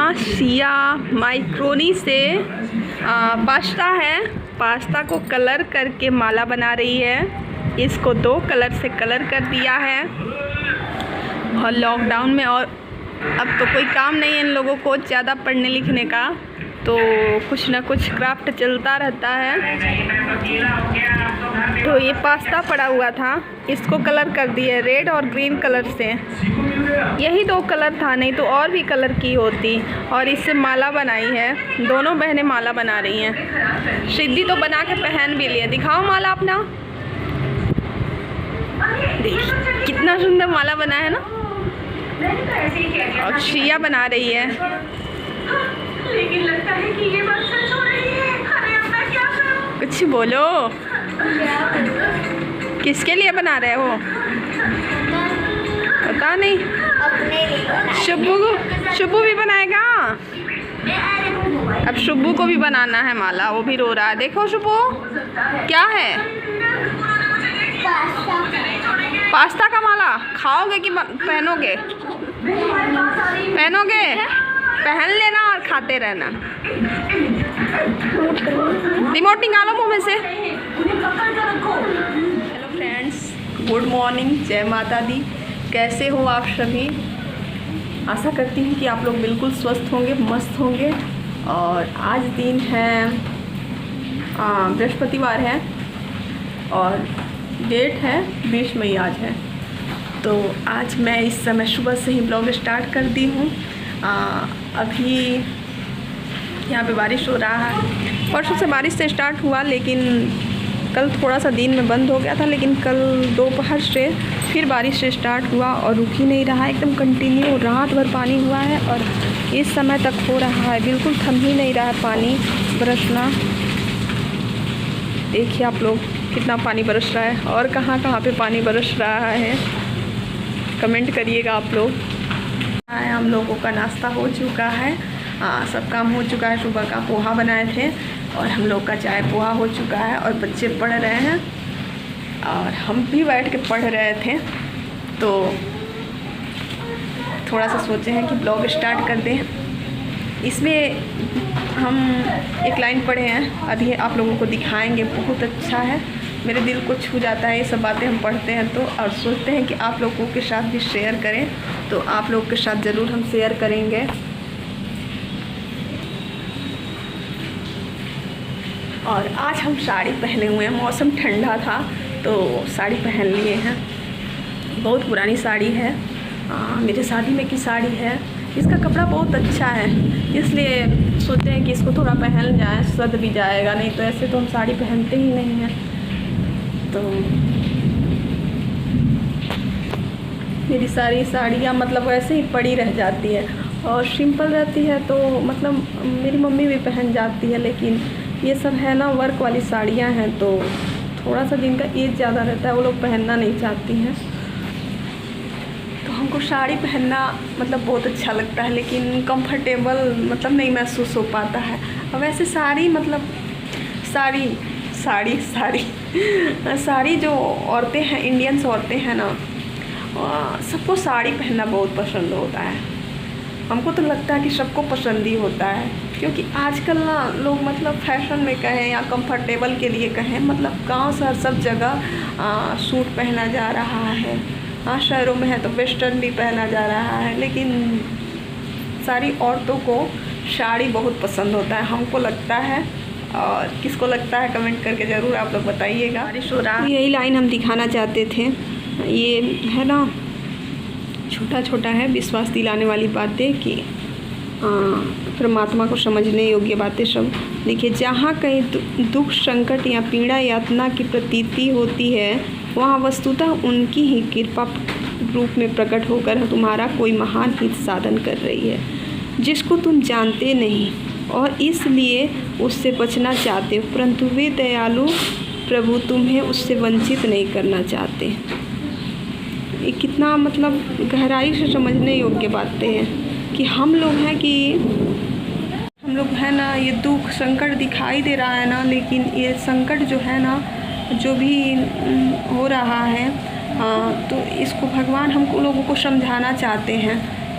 यहाँ शिया माइक्रोनी से पास्ता है, पास्ता को कलर करके माला बना रही है। इसको 2 कलर से कलर कर दिया है और लॉकडाउन में और अब तो कोई काम नहीं है इन लोगों को ज़्यादा पढ़ने लिखने का, तो कुछ ना कुछ क्राफ्ट चलता रहता है। तो ये पास्ता पड़ा हुआ था, इसको कलर कर दिए रेड और ग्रीन कलर से। यही 2 कलर था, नहीं तो और भी कलर की होती। और इससे माला बनाई है, दोनों बहनें माला बना रही हैं। सिद्धि तो बना के पहन भी लिए, दिखाओ माला अपना। देख कितना सुंदर माला बना है ना। और शिया बना रही है। लेकिन लगता है कि ये बात सच हो रही है। अरे अब मैं क्या करूं? कुछ बोलो, किसके लिए बना रहे हो? पता नहीं। अपने लिए। शुभू भी बनाएगा। अब शुभू को भी बनाना है माला, वो भी रो रहा है। देखो शुभू क्या है, पास्ता का माला। खाओगे कि पहनोगे? पहनोगे? पहन लेना और खाते रहना। रिमोट निकालो मुंह में से। हेलो फ्रेंड्स, गुड मॉर्निंग, जय माता दी। कैसे हो आप सभी? आशा करती हूँ कि आप लोग बिल्कुल स्वस्थ होंगे, मस्त होंगे। और आज दिन है बृहस्पतिवार है और डेट है 20 मई आज है। तो आज मैं इस समय सुबह से ही ब्लॉग स्टार्ट कर दी हूँ। अभी यहाँ पे बारिश हो रहा है। परसों से बारिश से स्टार्ट हुआ, लेकिन कल थोड़ा सा दिन में बंद हो गया था, लेकिन कल दोपहर से फिर बारिश से स्टार्ट हुआ और रुक ही नहीं रहा, एकदम कंटिन्यू रात भर पानी हुआ है और इस समय तक हो रहा है। बिल्कुल थम ही नहीं रहा है पानी बरसना। देखिए आप लोग कितना पानी बरस रहा है और कहाँ कहाँ पे पानी बरस रहा है, कमेंट करिएगा आप लोग। हम लोगों का नाश्ता हो चुका है, सब काम हो चुका है। सुबह का पोहा बनाए थे और हम लोग का चाय पोहा हो चुका है और बच्चे पढ़ रहे हैं और हम भी बैठ के पढ़ रहे थे। तो थोड़ा सा सोचे हैं कि ब्लॉग स्टार्ट कर दें। इसमें हम एक लाइन पढ़े हैं, अभी आप लोगों को दिखाएंगे। बहुत अच्छा है, मेरे दिल को छू जाता है ये सब बातें हम पढ़ते हैं तो, और सोचते हैं कि आप लोगों के साथ भी शेयर करें। तो आप लोग के साथ ज़रूर हम शेयर करेंगे। और आज हम साड़ी पहने हुए हैं, मौसम ठंडा था तो साड़ी पहन लिए हैं। बहुत पुरानी साड़ी है, मेरे शादी में की साड़ी है। इसका कपड़ा बहुत अच्छा है, इसलिए सोचते हैं कि इसको थोड़ा पहन जाए, सद भी जाएगा। नहीं तो ऐसे तो हम साड़ी पहनते ही नहीं हैं। तो मेरी सारी साड़ियाँ मतलब वैसे ही पड़ी रह जाती है और सिंपल रहती है, तो मतलब मेरी मम्मी भी पहन जाती है। लेकिन ये सब है ना वर्क वाली साड़ियाँ हैं, तो थोड़ा सा जिनका एज ज़्यादा रहता है वो लोग पहनना नहीं चाहती हैं। तो हमको साड़ी पहनना मतलब बहुत अच्छा लगता है, लेकिन कंफर्टेबल मतलब नहीं महसूस हो पाता है। और वैसे साड़ी मतलब साड़ी जो औरतें हैं, इंडियंस औरतें हैं ना, सबको साड़ी पहनना बहुत पसंद होता है। हमको तो लगता है कि सबको पसंद ही होता है, क्योंकि आजकल ना लोग मतलब फैशन में कहें या कंफर्टेबल के लिए कहें, मतलब गांव शहर सब जगह सूट पहना जा रहा है। शहरों में है तो वेस्टर्न भी पहना जा रहा है, लेकिन सारी औरतों को साड़ी बहुत पसंद होता है, हमको लगता है। और किसको लगता है कमेंट करके ज़रूर आप लोग बताइएगा। बारिश हो रहा है, यही लाइन हम दिखाना चाहते थे। ये है ना छोटा छोटा है, विश्वास दिलाने वाली बातें कि परमात्मा को समझने योग्य बातें सब। देखिए, जहाँ कहीं दुख संकट या पीड़ा यातना की प्रतीति होती है, वहाँ वस्तुतः उनकी ही कृपा रूप में प्रकट होकर तुम्हारा कोई महान हित साधन कर रही है, जिसको तुम जानते नहीं और इसलिए उससे बचना चाहते हो, परंतु वे दयालु प्रभु तुम्हें उससे वंचित नहीं करना चाहते। ये कितना मतलब गहराई से समझने योग्य बातें हैं कि हम लोग हैं ना, ये दुख संकट दिखाई दे रहा है ना, लेकिन ये संकट जो है ना, जो भी हो रहा है, तो इसको भगवान हम लोगों को समझाना चाहते हैं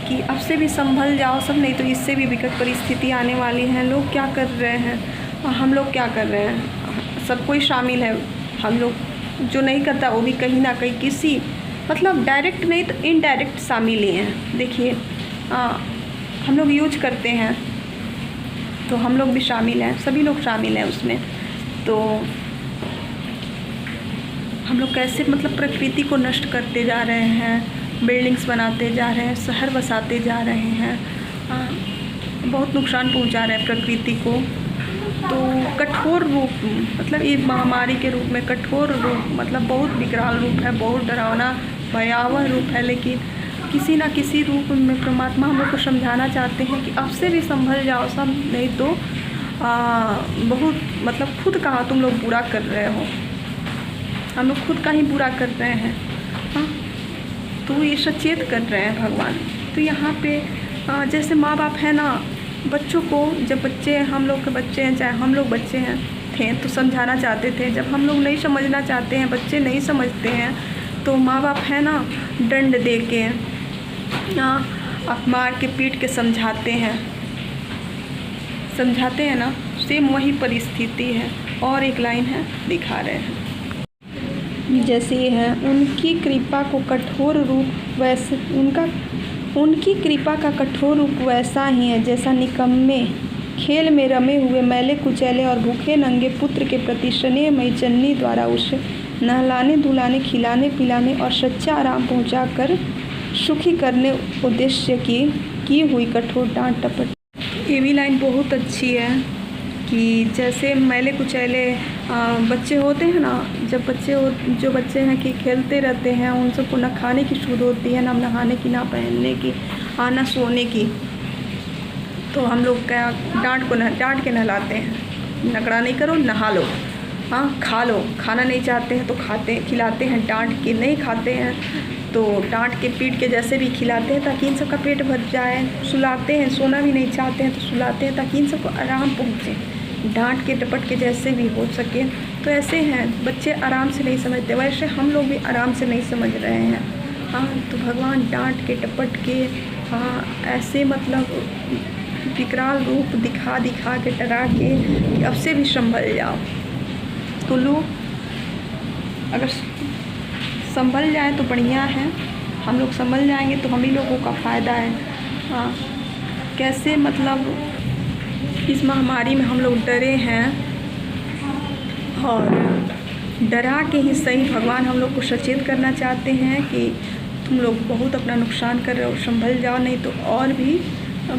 कि अब से भी संभल जाओ सब, नहीं तो इससे भी विकट परिस्थिति आने वाली है। लोग क्या कर रहे हैं और हम लोग क्या कर रहे हैं, सब कोई शामिल है। हम लोग जो नहीं करता वो भी कहीं ना कहीं किसी मतलब डायरेक्ट नहीं तो इनडायरेक्ट शामिल ही हैं। देखिए हम लोग यूज करते हैं तो हम लोग भी शामिल हैं, सभी लोग शामिल हैं उसमें। तो हम लोग कैसे मतलब प्रकृति को नष्ट करते जा रहे हैं, बिल्डिंग्स बनाते जा रहे हैं, शहर बसाते जा रहे हैं, बहुत नुकसान पहुंचा रहे हैं प्रकृति को। तो कठोर रूप मतलब ये महामारी के रूप में कठोर रूप मतलब बहुत विकराल रूप है, बहुत डरावना भयावह रूप है, लेकिन किसी ना किसी रूप में परमात्मा हम लोग को समझाना चाहते हैं कि अब से भी संभल जाओ सब, नहीं तो बहुत मतलब खुद का तुम लोग बुरा कर रहे हो, हम लोग खुद का ही बुरा कर रहे हैं। हाँ, तो ये सचेत कर रहे हैं भगवान। तो यहाँ पे जैसे माँ बाप है ना, बच्चों को जब बच्चे हम लोग के बच्चे हैं, चाहे हम लोग बच्चे हैं थे तो समझाना चाहते थे। जब हम लोग नहीं समझना चाहते हैं, बच्चे नहीं समझते हैं, तो माँ बाप है ना दंड दे के मार के पीट के समझाते हैं ना, सेम वही परिस्थिति है। और एक लाइन है दिखा रहे हैं, जैसे ये है, उनकी कृपा को कठोर रूप वैसे उनकी कृपा का कठोर रूप वैसा ही है जैसा निकम्मे खेल में रमे हुए मैले कुचैले और भूखे नंगे पुत्र के प्रति स्नेहमयी जननी द्वारा उसे नहलाने धुलाने खिलाने पिलाने और सच्चा आराम पहुंचाकर सुखी करने उद्देश्य की हुई कठोर डांट टपट। ये भी लाइन बहुत अच्छी है कि जैसे मैले कुचैले बच्चे होते हैं ना, जब जो बच्चे हैं कि खेलते रहते हैं, उन सबको ना खाने की सूध होती है, ना नहाने की, ना पहनने की, ना सोने की, तो हम लोग क्या डांट के नहलाते हैं, नखरा नहीं करो नहा लो, हाँ खा लो, खाना नहीं चाहते हैं तो खिलाते हैं, डांट के नहीं खाते हैं तो डांट के पीट के जैसे भी खिलाते हैं ताकि इन सबका पेट भर जाए, सुलाते हैं, सोना भी नहीं चाहते हैं तो सुलाते हैं ताकि इन सबको आराम पहुँचे, डांट के टपट के जैसे भी हो सके। तो ऐसे हैं बच्चे आराम से नहीं समझते, वैसे हम लोग भी आराम से नहीं समझ रहे हैं। हाँ, तो भगवान डांट के टपट के ऐसे मतलब विकराल रूप दिखा के डरा के कि अब से भी संभल जाओ। तो लोग अगर संभल जाए तो बढ़िया है, हम लोग संभल जाएंगे तो हम ही लोगों का फ़ायदा है। हाँ, कैसे मतलब इस महामारी में हम लोग डरे हैं और डरा के ही सही भगवान हम लोग को सचेत करना चाहते हैं कि तुम लोग बहुत अपना नुकसान कर रहे हो, संभल जाओ नहीं तो और भी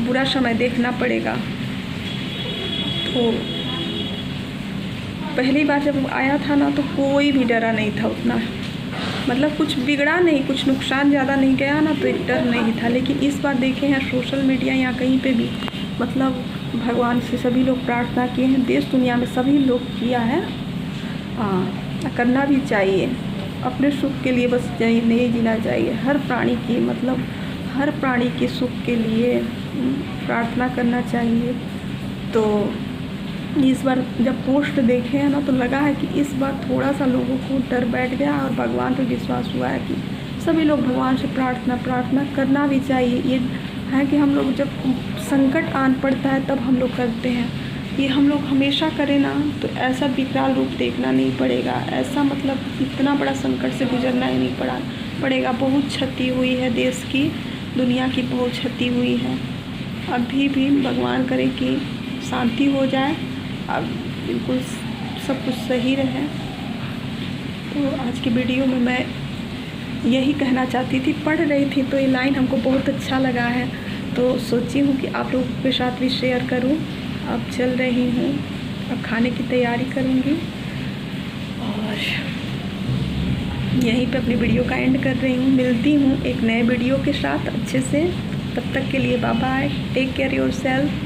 बुरा समय देखना पड़ेगा। तो पहली बार जब आया था ना तो कोई भी डरा नहीं था उतना, मतलब कुछ बिगड़ा नहीं, कुछ नुकसान ज़्यादा नहीं गया ना तो एक डर नहीं था। लेकिन इस बार देखे हैं सोशल मीडिया या कहीं पे भी मतलब भगवान से सभी लोग प्रार्थना किए हैं, देश दुनिया में सभी लोग किया है। करना भी चाहिए, अपने सुख के लिए बस नहीं जीना चाहिए, हर प्राणी की मतलब हर प्राणी के सुख के लिए प्रार्थना करना चाहिए। तो इस बार जब पोस्ट देखे हैं ना तो लगा है कि इस बार थोड़ा सा लोगों को डर बैठ गया और भगवान पर विश्वास हुआ है कि सभी लोग भगवान से प्रार्थना करना भी चाहिए। ये है कि हम लोग जब संकट आन पड़ता है तब हम लोग करते हैं, ये हम लोग हमेशा करें ना तो ऐसा विकराल रूप देखना नहीं पड़ेगा, ऐसा मतलब इतना बड़ा संकट से गुजरना ही नहीं पड़ेगा। बहुत क्षति हुई है, देश की दुनिया की बहुत क्षति हुई है। अभी भी भगवान करे कि शांति हो जाए, अब बिल्कुल सब कुछ सही रहे। तो आज की वीडियो में मैं यही कहना चाहती थी, पढ़ रही थी तो ये लाइन हमको बहुत अच्छा लगा है तो सोची हूँ कि आप लोगों के साथ भी शेयर करूँ। अब चल रही हूँ, अब खाने की तैयारी करूँगी और यहीं पे अपनी वीडियो का एंड कर रही हूँ। मिलती हूँ एक नए वीडियो के साथ अच्छे से, तब तक के लिए bye bye, take care yourself.